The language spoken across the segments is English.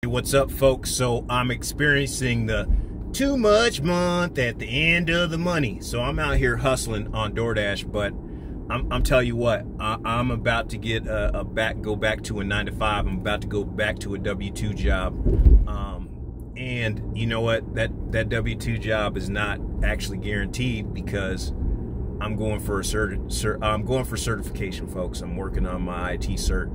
What's up, folks? So I'm experiencing the too much month at the end of the money. So I'm out here hustling on DoorDash, but I'm telling you what, I'm about to get go back to a 9-to-5. I'm about to go back to a W-2 job. And you know what? That W-2 job is not actually guaranteed because I'm going for certification, folks. I'm working on my IT cert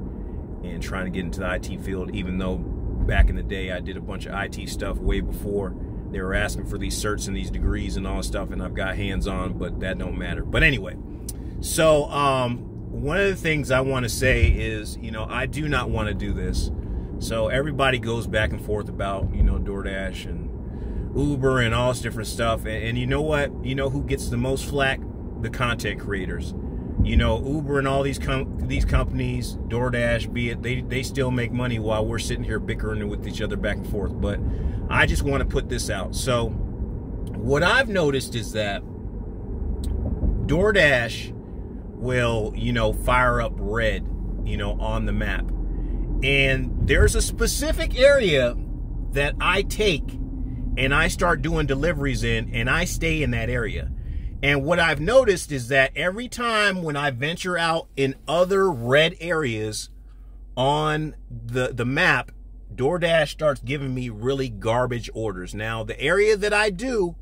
and trying to get into the IT field, even though back in the day I did a bunch of IT stuff way before they were asking for these certs and these degrees and all this stuff, and I've got hands-on, but that don't matter. But anyway, so one of the things I want to say is, you know, I do not want to do this. So everybody goes back and forth about, you know, DoorDash and Uber and all this different stuff, and you know what? You know who gets the most flack? The content creators. You know, Uber and all these companies, DoorDash, be it, they still make money while we're sitting here bickering with each other back and forth. But I just want to put this out. So what I've noticed is that DoorDash will, you know, fire up red, you know, on the map. And there's a specific area that I take and I start doing deliveries in, and I stay in that area. And what I've noticed is that every time when I venture out in other red areas on the map, DoorDash starts giving me really garbage orders. Now, the area that I do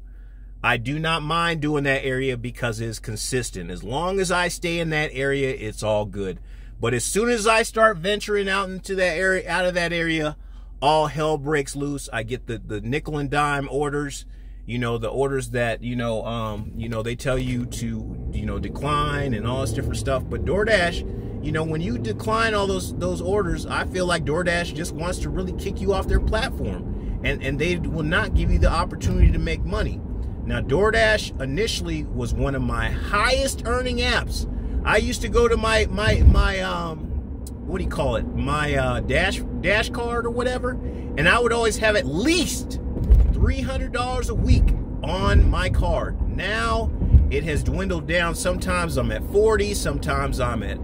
not mind doing that area because it's consistent. As long as I stay in that area, it's all good. But as soon as I start venturing out into that area, out of that area, all hell breaks loose. I get the nickel and dime orders. You know, the orders that, you know, they tell you to, you know, decline and all this different stuff. But DoorDash, you know, when you decline all those orders, I feel like DoorDash just wants to really kick you off their platform. And they will not give you the opportunity to make money. Now, DoorDash initially was one of my highest earning apps. I used to go to my what do you call it? My dash card or whatever. And I would always have at least $300 a week on my card. Now it has dwindled down. Sometimes I'm at 40, sometimes I'm at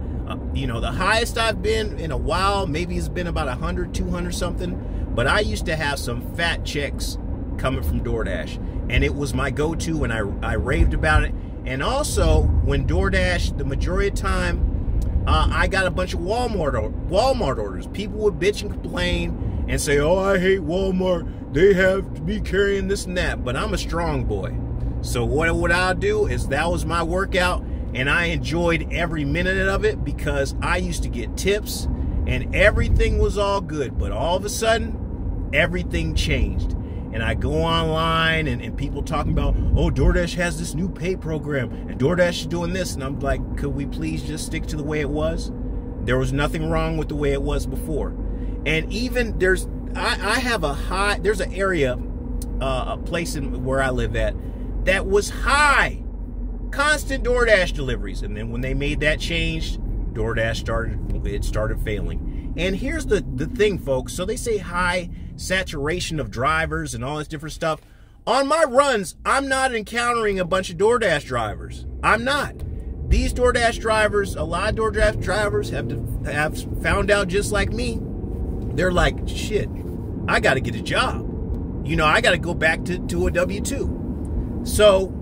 you know, the highest I've been in a while maybe it's been about 100, 200 something. But I used to have some fat checks coming from DoorDash, and it was my go-to, and I raved about it. And also when DoorDash, the majority of the time, I got a bunch of Walmart orders. People would bitch and complain and say, oh, I hate Walmart. They have to be carrying this and that, but I'm a strong boy. So what I'll do is that was my workout, and I enjoyed every minute of it because I used to get tips and everything was all good. But all of a sudden, everything changed. And I go online and people talking about, oh, DoorDash has this new pay program and DoorDash is doing this. And I'm like, could we please just stick to the way it was? There was nothing wrong with the way it was before. And even I have there's an area, a place where I live at that was high, constant DoorDash deliveries. And then when they made that change, DoorDash started failing. And here's the thing, folks. So they say high saturation of drivers and all this different stuff. On my runs, I'm not encountering a bunch of DoorDash drivers. I'm not. These DoorDash drivers, a lot of DoorDash drivers have found out just like me. They're like, shit, I got to get a job. You know, I got to go back to a W-2. So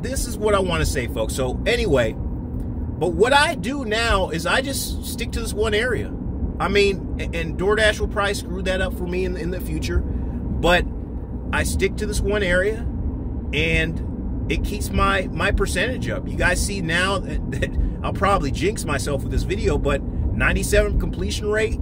this is what I want to say, folks. So anyway, but what I do now is I just stick to this one area. I mean, and DoorDash will probably screw that up for me in the future, but I stick to this one area and it keeps my percentage up. You guys see now that I'll probably jinx myself with this video, but 97 completion rate,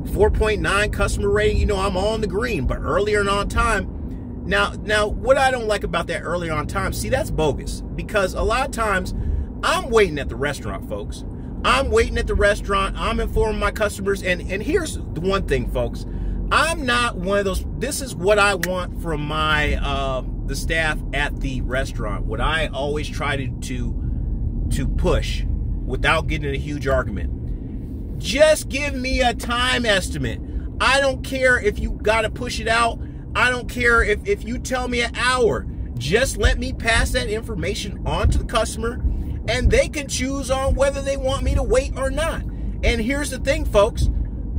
4.9 customer rating, you know, I'm on the green, but earlier and on time. Now, what I don't like about that earlier on time, see, that's bogus, because a lot of times I'm waiting at the restaurant, folks. I'm waiting at the restaurant. I'm informing my customers. And here's the one thing, folks. I'm not one of those. This is what I want from my the staff at the restaurant. What I always try to push without getting in a huge argument. Just give me a time estimate. I don't care if you got to push it out. I don't care if you tell me an hour. Just let me pass that information on to the customer, and they can choose on whether they want me to wait or not. And here's the thing, folks.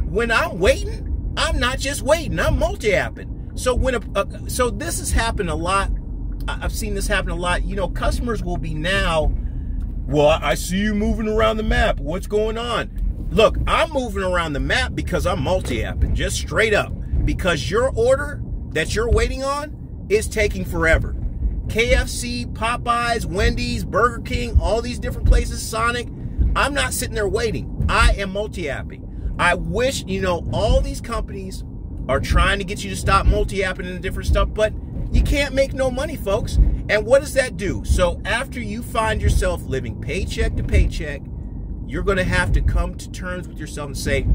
When I'm waiting, I'm not just waiting, I'm multi-apping. So so this has happened a lot. I've seen this happen a lot. You know, customers will be now, well, I see you moving around the map. What's going on? Look, I'm moving around the map because I'm multi-apping, just straight up. Because your order that you're waiting on is taking forever. KFC, Popeyes, Wendy's, Burger King, all these different places, Sonic, I'm not sitting there waiting. I am multi-apping. I wish, you know, all these companies are trying to get you to stop multi-apping and different stuff, but you can't make no money, folks. And what does that do? So after you find yourself living paycheck to paycheck, you're going to have to come to terms with yourself and say,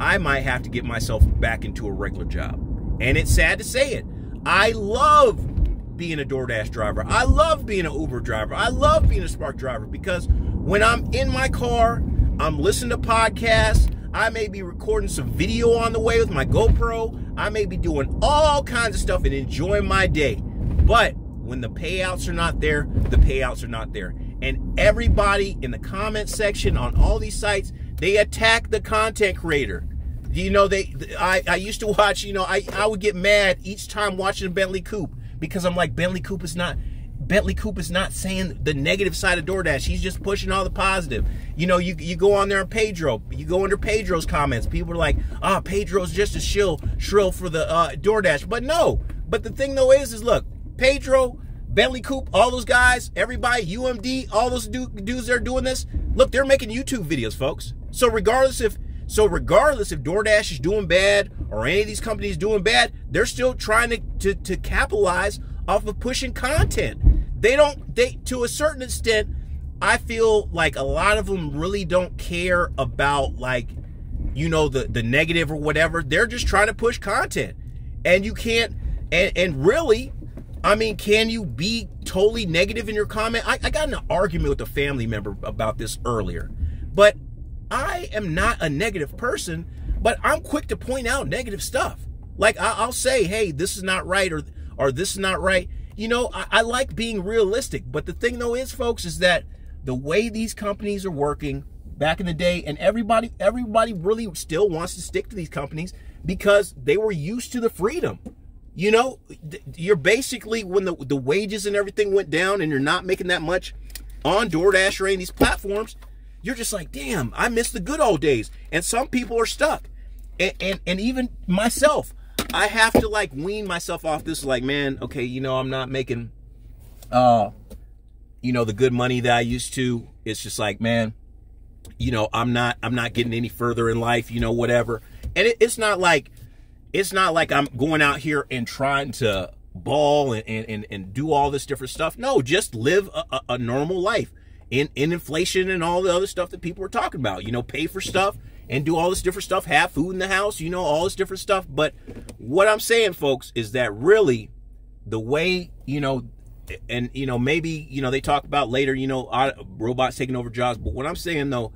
I might have to get myself back into a regular job. And it's sad to say it. I love being a DoorDash driver. I love being an Uber driver. I love being a Spark driver because when I'm in my car, I'm listening to podcasts. I may be recording some video on the way with my GoPro. I may be doing all kinds of stuff and enjoying my day. But when the payouts are not there, the payouts are not there. And everybody in the comment section on all these sites, they attack the content creator. You know, I used to watch, you know, I would get mad each time watching Bentley Coupe because I'm like, Bentley Coupe is not saying the negative side of DoorDash. He's just pushing all the positive. You know, you go on there on Pedro, you go under Pedro's comments. People are like, Pedro's just a shrill for the DoorDash. But no. But the thing though is look, Pedro, Bentley Coupe, all those guys, everybody, UMD, all those dudes that are doing this, look, they're making YouTube videos, folks. So regardless if DoorDash is doing bad or any of these companies doing bad, they're still trying to capitalize off of pushing content. They to a certain extent, I feel like a lot of them really don't care about, like, you know, the negative or whatever. They're just trying to push content. And you can't, and really, I mean, can you be totally negative in your comment? I got in an argument with a family member about this earlier, but I am not a negative person, but I'm quick to point out negative stuff. Like I'll say, hey, this is not right, or this is not right. You know, I like being realistic, but the thing though is, folks, is that the way these companies are working back in the day, and everybody really still wants to stick to these companies because they were used to the freedom. You know, you're basically, when the wages and everything went down and you're not making that much on DoorDash or any of these platforms, you're just like, damn, I miss the good old days. And some people are stuck. And even myself, I have to like wean myself off this, like, man, okay, you know, I'm not making, you know, the good money that I used to. It's just like, man, you know, I'm not getting any further in life, you know, whatever. And it's not like I'm going out here and trying to ball and do all this different stuff. No, just live a normal life in inflation and all the other stuff that people are talking about. You know, pay for stuff and do all this different stuff, have food in the house, you know, all this different stuff. But what I'm saying, folks, is that really the way, you know, and, you know, maybe, you know, they talk about later, you know, robots taking over jobs. But what I'm saying, though,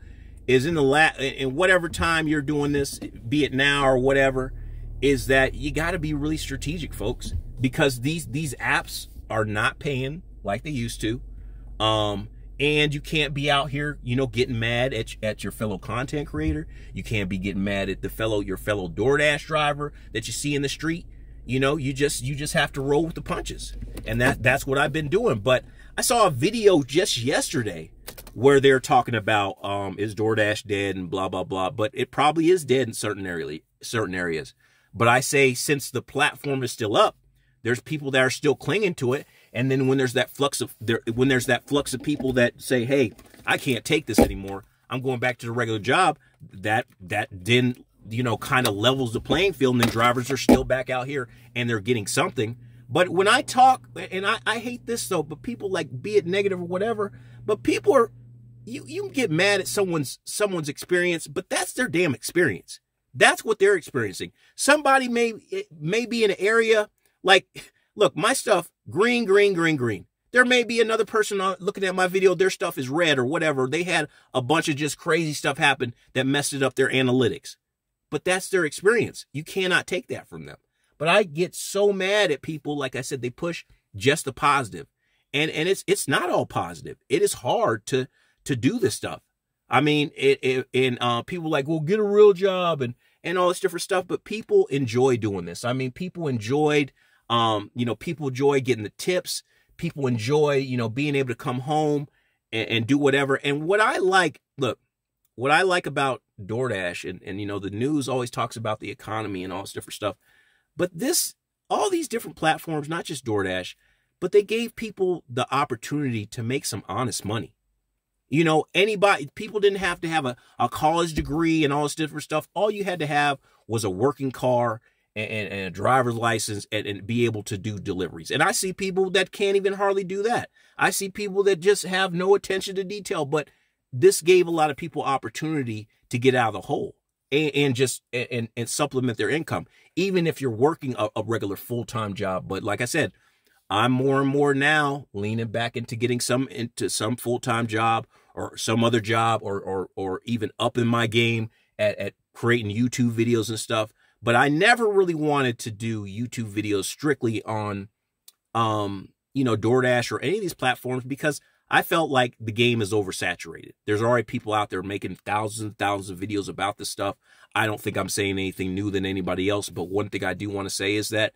is in whatever time you're doing this, be it now or whatever, is that you got to be really strategic, folks, because these apps are not paying like they used to. And you can't be out here, you know, getting mad at your fellow content creator. You can't be getting mad at your fellow DoorDash driver that you see in the street. You know, you just have to roll with the punches. And that's what I've been doing. But I saw a video just yesterday where they're talking about is DoorDash dead and blah blah blah. But it probably is dead in certain areas. But I say, since the platform is still up, there's people that are still clinging to it. And then when there's that flux of people that say, hey, I can't take this anymore, I'm going back to the regular job, that then, you know, kind of levels the playing field, and then drivers are still back out here and they're getting something. But when I talk, and I hate this though, but people, like, be it negative or whatever, but people are, you can get mad at someone's experience, but that's their damn experience. That's what they're experiencing. Somebody may be in an area, like, look, my stuff, green. There may be another person looking at my video, their stuff is red or whatever. They had a bunch of just crazy stuff happen that messed up their analytics. But that's their experience. You cannot take that from them. But I get so mad at people, like I said, they push just the positive. And it's not all positive. It is hard to do this stuff. I mean, people like, well, get a real job and and all this different stuff. But people enjoy doing this. I mean, people enjoyed, people enjoy getting the tips. People enjoy, being able to come home and do whatever. And what I like about DoorDash, and the news always talks about the economy and all this different stuff. But all these different platforms, not just DoorDash, but they gave people the opportunity to make some honest money. People didn't have to have a college degree and all this different stuff. All you had to have was a working car and a driver's license and be able to do deliveries. And I see people that can't even hardly do that. I see people that just have no attention to detail, but this gave a lot of people opportunity to get out of the hole and supplement their income, even if you're working a regular full-time job. But like I said, I'm more and more now leaning back into getting into some full-time job or some other job or even up in my game at creating YouTube videos and stuff. But I never really wanted to do YouTube videos strictly on, DoorDash or any of these platforms because I felt like the game is oversaturated. There's already people out there making thousands and thousands of videos about this stuff. I don't think I'm saying anything new than anybody else. But one thing I do want to say is that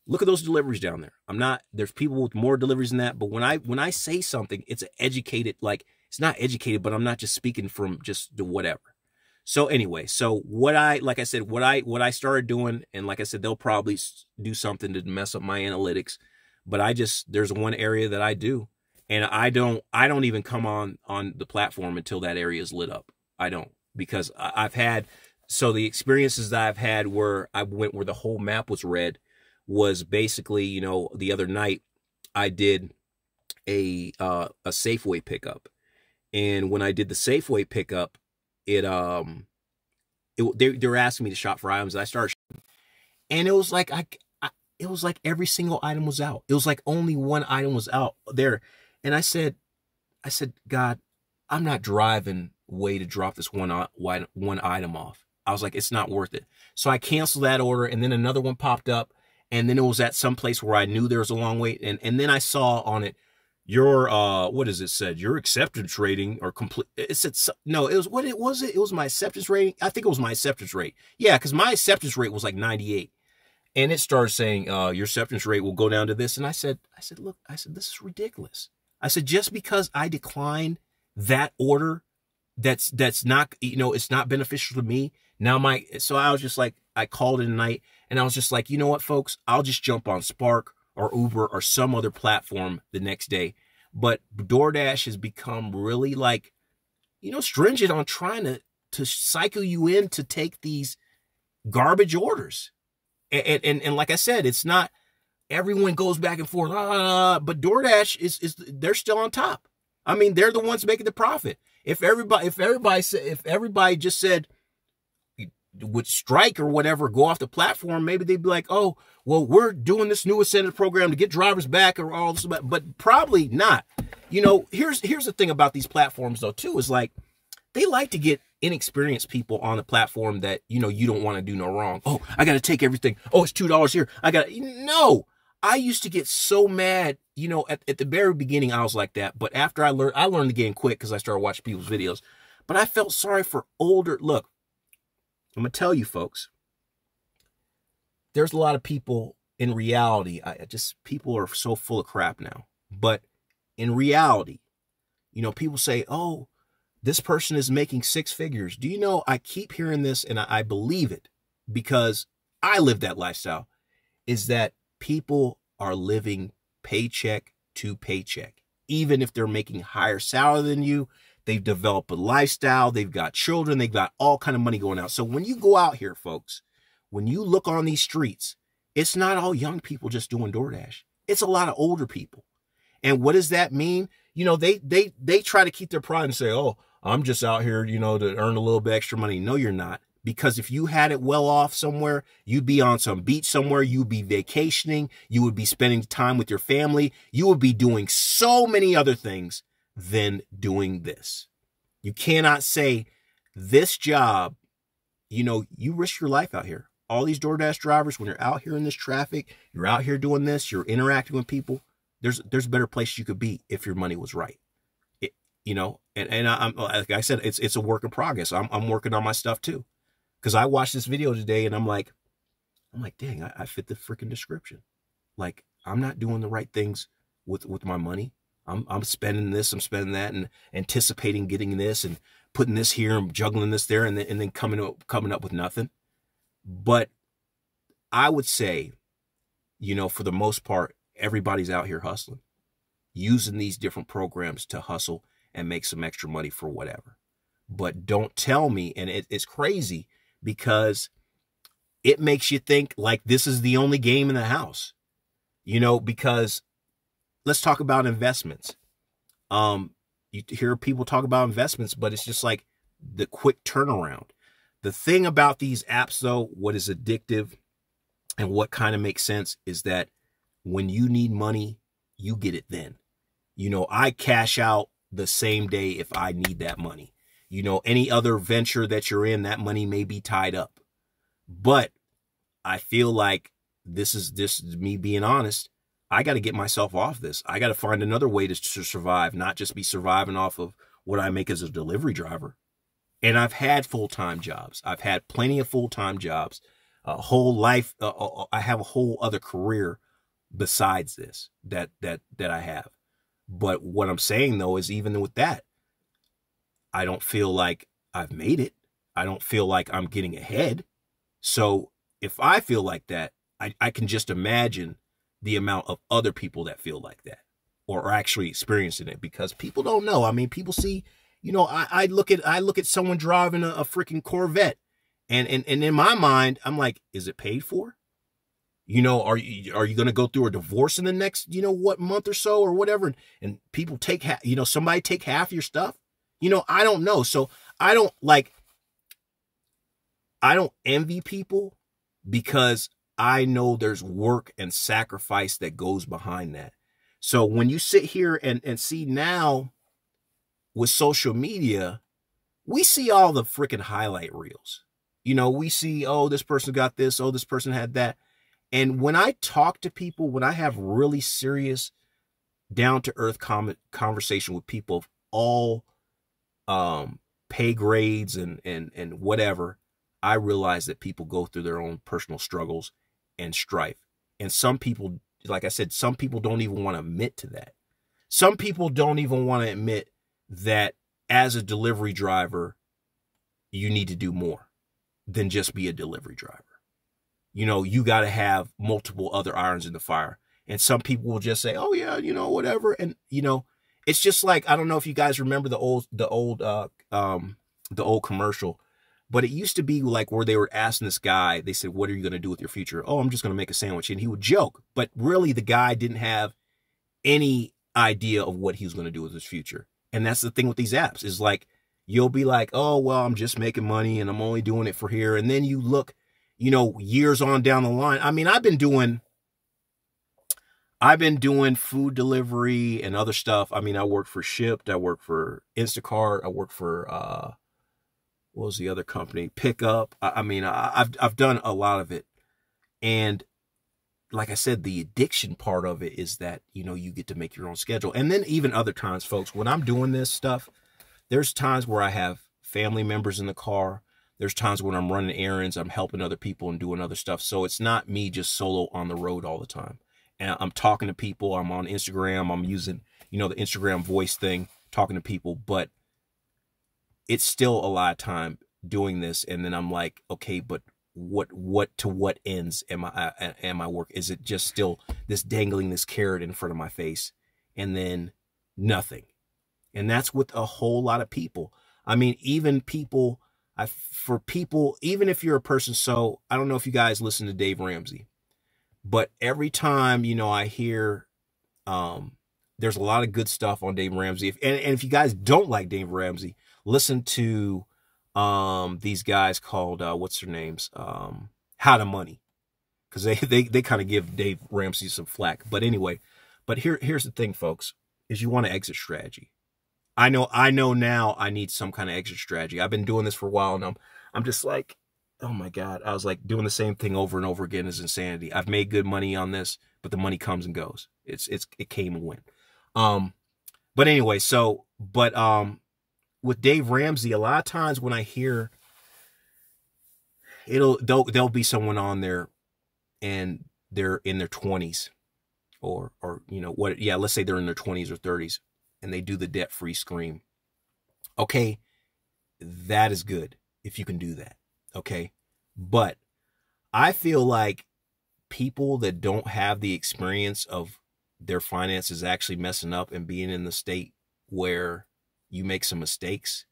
look at those deliveries down there. There's people with more deliveries than that. But when I say something, it's it's not educated, but I'm not just speaking from just the whatever. So anyway, what I started doing, and like I said, they'll probably do something to mess up my analytics, but there's one area that I do, and I don't even come on the platform until that area is lit up. I don't, because the experiences that I've had where I went where the whole map was red was basically, the other night I did a Safeway pickup, and when I did the Safeway pickup, they were asking me to shop for items. And I started shopping, and it was like it was like every single item was out. It was like only one item was out there, and I said, God, I'm not driving way to drop this one item off. I was like, it's not worth it. So I canceled that order, and then another one popped up, and then it was at some place where I knew there was a long wait, and then I saw on it, your what does it said? Your acceptance rating or complete. It said no. It was what it was. It was my acceptance rating. I think it was my acceptance rate. Yeah, because my acceptance rate was like 98, and it started saying your acceptance rate will go down to this. And I said, look, this is ridiculous. I said, just because I declined that order, that's not, it's not beneficial to me. So I was just like, I called it a night, and I was just like, you know what, folks, I'll just jump on Spark or Uber or some other platform the next day. But DoorDash has become really stringent on trying to cycle you in to take these garbage orders. And like I said, it's not everyone goes back and forth, but DoorDash they're still on top. I mean, they're the ones making the profit. If everybody just said, would strike or whatever, go off the platform, maybe they'd be like, oh, well, we're doing this new incentive program to get drivers back or all this, but probably not. Here's the thing about these platforms though too, is like, they like to get inexperienced people on the platform that, you don't want to do no wrong. Oh, I got to take everything. Oh, it's $2 here. No, I used to get so mad, at the very beginning, I was like that. But after I learned the game quick because I started watching people's videos, but I felt sorry for look, I'm going to tell you folks, there's a lot of people in reality. People are so full of crap now, but in reality, people say, oh, this person is making 6 figures. Do you know, I keep hearing this and I believe it because I live that lifestyle, is that people are living paycheck to paycheck. Even if they're making higher salary than you, they've developed a lifestyle, they've got children, they've got all kind of money going out. So when you go out here, folks, when you look on these streets, it's not all young people just doing DoorDash. It's a lot of older people. And what does that mean? They try to keep their pride and say, oh, I'm just out here, to earn a little bit extra money. No, you're not. Because if you had it well off somewhere, you'd be on some beach somewhere, you'd be vacationing, you would be spending time with your family, you would be doing so many other things than doing this. You cannot say this job, you risk your life out here. All these DoorDash drivers, when you're out here in this traffic, you're out here doing this, you're interacting with people, there's better places you could be if your money was right. And I'm, like I said, it's a work in progress. I'm working on my stuff too. Because I watched this video today and I'm like, dang, I fit the freaking description. Like, I'm not doing the right things with my money. I'm spending this, I'm spending that, and anticipating getting this and putting this here and juggling this there, and then coming up with nothing. But I would say, you know, for the most part, everybody's out here hustling, using these different programs to hustle and make some extra money for whatever. But don't tell me, and it's crazy because it makes you think like this is the only game in the house, you know, because let's talk about investments. You hear people talk about investments, but it's just like the quick turnaround. The thing about these apps, though, what is addictive and what kind of makes sense is that when you need money, you get it then. You know, I cash out the same day if I need that money. You know, any other venture that you're in, that money may be tied up. But I feel like this is me being honest. I got to get myself off this. I got to find another way to survive, not just be surviving off of what I make as a delivery driver. And I've had full-time jobs. I've had plenty of full-time jobs, a whole life. I have a whole other career besides this that I have. But what I'm saying, though, is even with that, I don't feel like I've made it. I don't feel like I'm getting ahead. So if I feel like that, I can just imagine the amount of other people that feel like that or are actually experiencing it, because people don't know. I mean, people see, you know, I look at someone driving a freaking Corvette, and in my mind, I'm like, is it paid for? You know, are you going to go through a divorce in the next, you know, what month or so or whatever? And people take, you know, somebody take half your stuff. You know, I don't know. So I don't envy people because I know there's work and sacrifice that goes behind that. So when you sit here and see now with social media, we see all the freaking highlight reels. You know, we see, oh, this person got this, oh, this person had that. And when I talk to people, when I have really serious, down-to-earth conversation with people of all pay grades and whatever, I realize that people go through their own personal struggles and strife. And some people, like I said, some people don't even want to admit to that. Some people don't even want to admit that as a delivery driver, you need to do more than just be a delivery driver. You know, you got to have multiple other irons in the fire. And some people will just say, oh yeah, you know, whatever. And, you know, it's just like, I don't know if you guys remember the old commercial, but it used to be like where they were asking this guy, they said, what are you going to do with your future? Oh, I'm just going to make a sandwich. And he would joke, but really the guy didn't have any idea of what he was going to do with his future. And that's the thing with these apps is like, you'll be like, oh, well, I'm just making money and I'm only doing it for here. And then you look, you know, years on down the line. I mean, I've been doing food delivery and other stuff. I mean, I work for Shipt. I work for Instacart. I work for, what was the other company? Pickup. I mean, I've done a lot of it. And like I said, the addiction part of it is that, you know, you get to make your own schedule. And then even other times, folks, when I'm doing this stuff, there's times where I have family members in the car. There's times when I'm running errands, I'm helping other people and doing other stuff. So it's not me just solo on the road all the time. And I'm talking to people. I'm on Instagram. I'm using, you know, the Instagram voice thing, talking to people. But it's still a lot of time doing this. And then I'm like, okay, but what to what ends am I work? Is it just still this dangling this carrot in front of my face and then nothing? And that's with a whole lot of people. I mean, even people, even if you're a person, so I don't know if you guys listen to Dave Ramsey, but every time, you know, I hear, there's a lot of good stuff on Dave Ramsey. And if you guys don't like Dave Ramsey, listen to, these guys called, what's their names? How to Money. Cause they kind of give Dave Ramsey some flack, but anyway, here's the thing, folks, is you want an exit strategy. I know now I need some kind of exit strategy. I've been doing this for a while and I'm just like, oh my God. I was like doing the same thing over and over again is insanity. I've made good money on this, but the money comes and goes. It came and went. But anyway, with Dave Ramsey, a lot of times when I hear there'll be someone on there and they're in their 20s or let's say they're in their 20s or 30s and they do the debt-free scream. Okay, that is good if you can do that. Okay, but I feel like people that don't have the experience of their finances actually messing up and being in the state where you make some mistakes,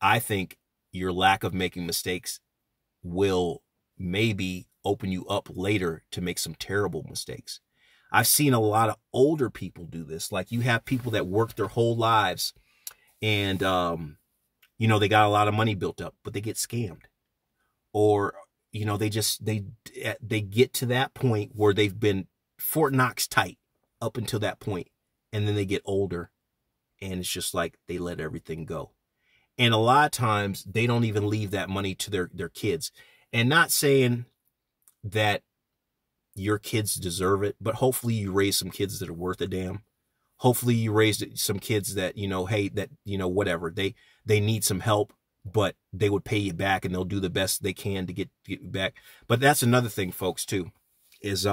I think your lack of making mistakes will maybe open you up later to make some terrible mistakes. I've seen a lot of older people do this. Like, you have people that work their whole lives and, they got a lot of money built up, but they get scammed. Or, they get to that point where they've been Fort Knox tight up until that point, and then they get older and it's just like they let everything go. And a lot of times they don't even leave that money to their kids. And not saying that your kids deserve it, but hopefully you raise some kids that are worth a damn. Hopefully you raised some kids that, whatever, they need some help, but they would pay you back and they'll do the best they can to get you back. But that's another thing, folks, too, is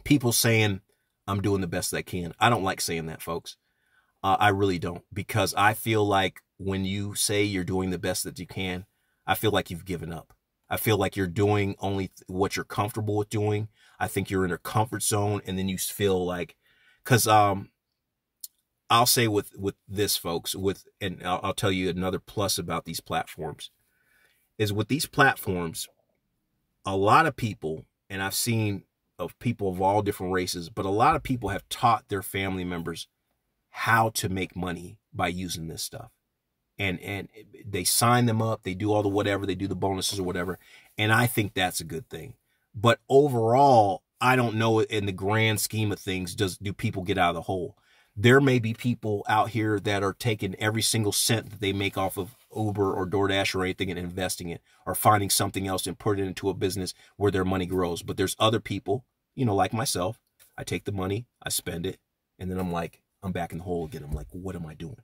people saying I'm doing the best I can. I don't like saying that, folks. I really don't, because I feel like when you say you're doing the best that you can, I feel like you've given up. I feel like you're doing only what you're comfortable with doing. I think you're in a comfort zone, and then you feel like, because I'll say with this, folks, and I'll tell you another plus about these platforms, is with these platforms, a lot of people, and I've seen of people of all different races, but a lot of people have taught their family members how to make money by using this stuff. And they sign them up, they do all the whatever, they do the bonuses or whatever. And I think that's a good thing. But overall, I don't know, in the grand scheme of things, do people get out of the hole? There may be people out here that are taking every single cent that they make off of Uber or DoorDash or anything and investing it, or finding something else and put it into a business where their money grows. But there's other people, like myself, I take the money, I spend it, and then I'm back in the hole again. I'm like, what am I doing?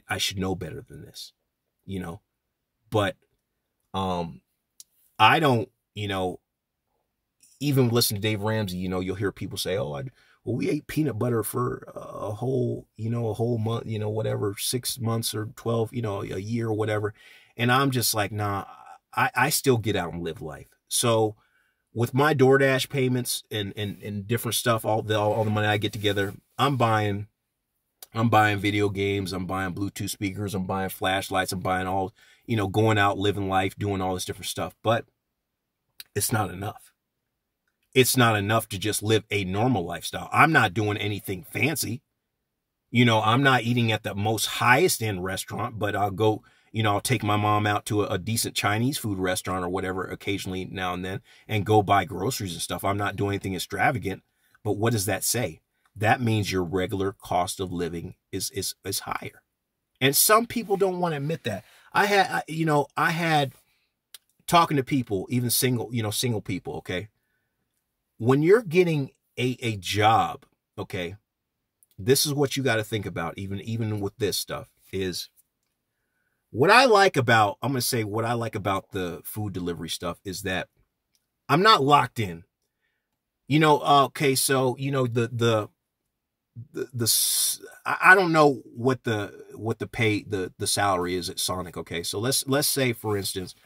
I should know better than this, but, I don't, even listen to Dave Ramsey, you'll hear people say, we ate peanut butter for a whole month, whatever, 6 months or 12, a year or whatever. And I'm just like, nah, I still get out and live life. So with my DoorDash payments and different stuff, all the money I get together, I'm buying video games, I'm buying Bluetooth speakers, I'm buying flashlights, I'm buying all, going out, living life, doing all this different stuff. But it's not enough. It's not enough to just live a normal lifestyle. I'm not doing anything fancy. I'm not eating at the most highest end restaurant, but I'll go, I'll take my mom out to a decent Chinese food restaurant or whatever occasionally now and then and go buy groceries and stuff. I'm not doing anything extravagant. But what does that say? That means your regular cost of living is higher. And some people don't want to admit that. I had talking to people, even single people, okay? When you're getting a job, okay, this is what you got to think about, even with this stuff, is what I like about the food delivery stuff is that I'm not locked in. Okay, so, I don't know what the pay, the salary is at Sonic. Okay. So let's say, for instance,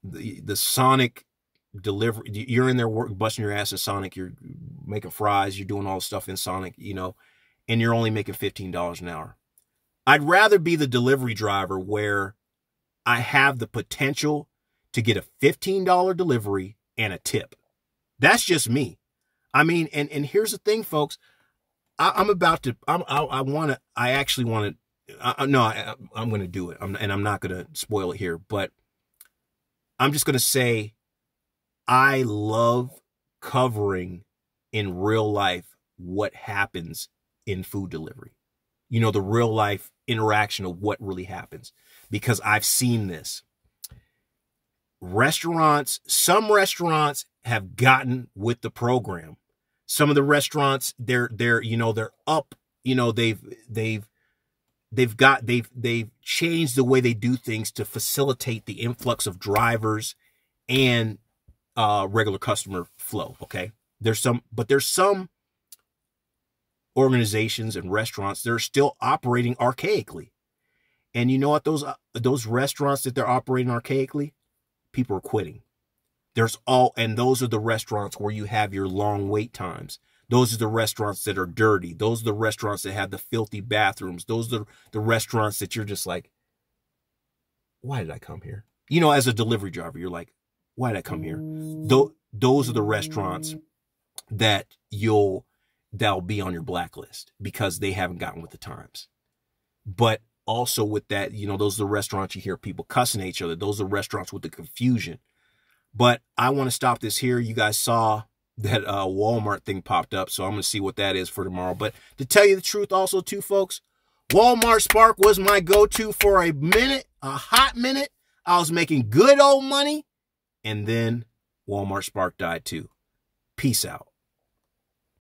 the Sonic delivery, you're in there busting your ass at Sonic, you're making fries, you're doing all the stuff in Sonic, and you're only making $15 an hour. I'd rather be the delivery driver where I have the potential to get a $15 delivery and a tip. That's just me. I mean, and here's the thing, folks. I'm going to do it. I'm not going to spoil it here, but I'm just going to say, I love covering in real life what happens in food delivery. The real life interaction of what really happens, because I've seen this. Some restaurants have gotten with the program. Some of the restaurants, they're up, they've changed the way they do things to facilitate the influx of drivers and regular customer flow. Okay, there's some organizations and restaurants that are still operating archaically, and you know what, those restaurants that they're operating archaically, people are quitting. And those are the restaurants where you have your long wait times. Those are the restaurants that are dirty. Those are the restaurants that have the filthy bathrooms. Those are the restaurants that you're just like, why did I come here? You know, as a delivery driver, you're like, why did I come here? Those are the restaurants that that'll be on your blacklist because they haven't gotten with the times. But also with that, you know, those are the restaurants you hear people cussing at each other. Those are the restaurants with the confusion. But I want to stop this here. You guys saw that Walmart thing popped up, so I'm going to see what that is for tomorrow. But to tell you the truth also too, folks, Walmart Spark was my go-to for a hot minute. I was making good old money, and then Walmart Spark died too. Peace out.